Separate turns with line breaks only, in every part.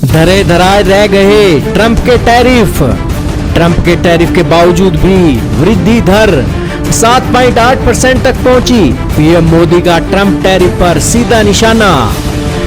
धरे धराए रह गए ट्रंप के टैरिफ के बावजूद भी वृद्धि दर 7.8% तक पहुंची। पीएम मोदी का ट्रंप टैरिफ पर सीधा निशाना।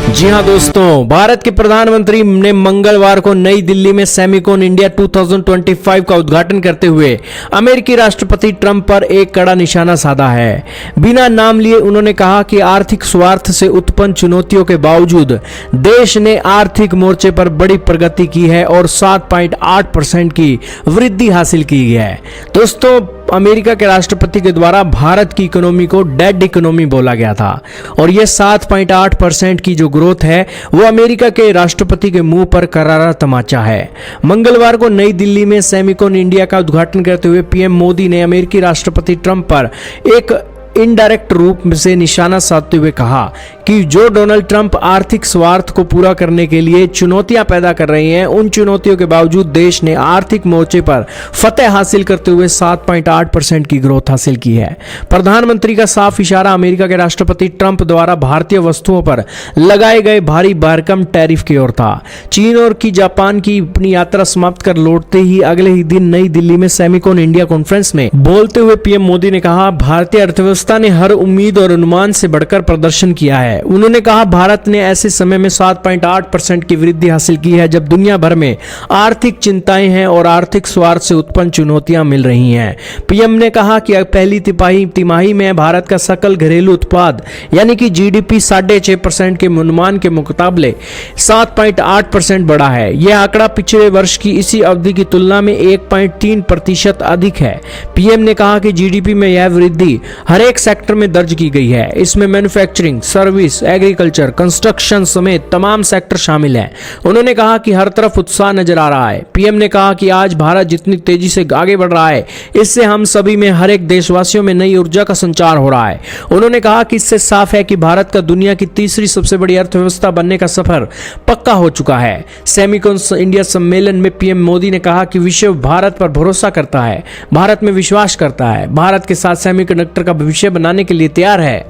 जी हां दोस्तों, भारत के प्रधानमंत्री ने मंगलवार को नई दिल्ली में सेमिकॉन इंडिया 2025 का उद्घाटन करते हुए अमेरिकी राष्ट्रपति ट्रंप पर एक कड़ा निशाना साधा है। बिना नाम लिए उन्होंने कहा कि आर्थिक स्वार्थ से उत्पन्न चुनौतियों के बावजूद देश ने आर्थिक मोर्चे पर बड़ी प्रगति की है और 7.8% की वृद्धि हासिल की है। दोस्तों, अमेरिका के राष्ट्रपति के द्वारा भारत की इकोनॉमी को डेड इकोनॉमी बोला गया था और यह 7.8% की जो ग्रोथ है वो अमेरिका के राष्ट्रपति के मुंह पर करारा तमाचा है। मंगलवार को नई दिल्ली में सेमिकॉन इंडिया का उद्घाटन करते हुए पीएम मोदी ने अमेरिकी राष्ट्रपति ट्रंप पर एक इनडायरेक्ट रूप से निशाना साधते हुए कहा कि जो डोनाल्ड ट्रंप आर्थिक स्वार्थ को पूरा करने के लिए चुनौतियां पैदा कर रहे हैं, उन चुनौतियों के बावजूद देश ने आर्थिक मोर्चे पर फतेह हासिल करते हुए 7.8% की ग्रोथ हासिल की है। प्रधानमंत्री का साफ इशारा अमेरिका के राष्ट्रपति ट्रंप द्वारा भारतीय वस्तुओं पर लगाए गए भारी भरकम टैरिफ की ओर था। चीन और जापान की अपनी यात्रा समाप्त कर लौटते ही अगले ही दिन नई दिल्ली में सेमिकॉन इंडिया कॉन्फ्रेंस में बोलते हुए पीएम मोदी ने कहा, भारतीय अर्थव्यवस्था ने हर उम्मीद और अनुमान से बढ़कर प्रदर्शन किया है। उन्होंने कहा, भारत ने ऐसे समय में 7.8% की वृद्धि हासिल की है जब दुनिया भर में आर्थिक चिंताएं हैं और आर्थिक स्वार्थ से उत्पन्न चुनौतियां मिल रही हैं। पीएम ने कहा कि पहली तिमाही में भारत का सकल घरेलू उत्पाद यानी कि जीडीपी 6.5% के अनुमान के मुकाबले 7.8% बढ़ा है। यह आंकड़ा पिछले वर्ष की इसी अवधि की तुलना में 1.3% अधिक है। पीएम ने कहा कि जीडीपी में यह वृद्धि हर एक सेक्टर में दर्ज की गई है। इसमें मैन्युफैक्चरिंग, सर्विस, एग्रीकल्चर, कंस्ट्रक्शन समेत तमाम सेक्टर शामिल हैं। उन्होंने कहा कि हर तरफ उत्साह नजर आ रहा है। पीएम ने कहा कि आज भारत जितनी तेजी से आगे बढ़ रहा है, इससे हम सभी में, हर एक देशवासियों में नई ऊर्जा का संचार हो रहा है। उन्होंने कहा कि इससे साफ है कि भारत का दुनिया की तीसरी सबसे बड़ी अर्थव्यवस्था बनने का सफर पक्का हो चुका है। सेमिकॉन इंडिया सम्मेलन में पीएम मोदी ने कहा कि विश्व भारत पर भरोसा करता है, भारत में विश्वास करता है, भारत के साथ सेमीकंडक्टर का भविष्य बनाने के लिए तैयार है।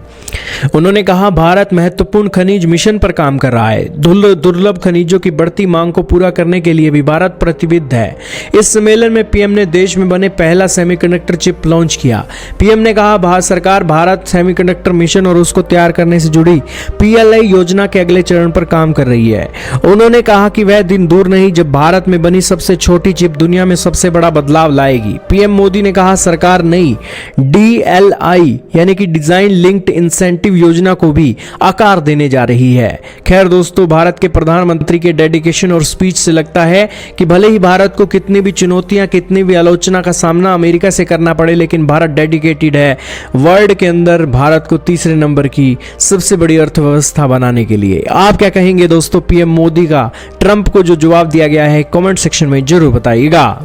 उन्होंने कहा, भारत महत्वपूर्ण खनिज मिशन पर काम कर रहा है। दुर्लभ खनिजों की बढ़ती मांग को पूरा करने के लिए भी भारत प्रतिबद्ध है। इस सम्मेलन में पीएम ने देश में बने पहला सेमीकंडक्टर चिप लॉन्च किया। पीएम ने कहा, भारत सरकार भारत सेमीकंडक्टर मिशन और उसको तैयार करने से जुड़ी पीएलआई योजना के अगले चरण पर काम कर रही है। उन्होंने कहा कि वह दिन दूर नहीं जब भारत में बनी सबसे छोटी चिप दुनिया में सबसे बड़ा बदलाव लाएगी। पीएम मोदी ने कहा, सरकार नई DLI यानी कि डिजाइन लिंक्ड इंसेंटिव योजना को भी आकार देने जा रही है। खैर दोस्तों, भारत के प्रधानमंत्री के डेडिकेशन और स्पीच से लगता है कि भले ही भारत को कितनी भी चुनौतियां, कितनी भी आलोचना का सामना अमेरिका से करना पड़े, लेकिन भारत डेडिकेटेड है वर्ल्ड के अंदर भारत को तीसरे नंबर की सबसे बड़ी अर्थव्यवस्था बनाने के लिए। आप क्या कहेंगे दोस्तों, पीएम मोदी का ट्रंप को जो जवाब दिया गया है, कमेंट सेक्शन में जरूर बताइएगा।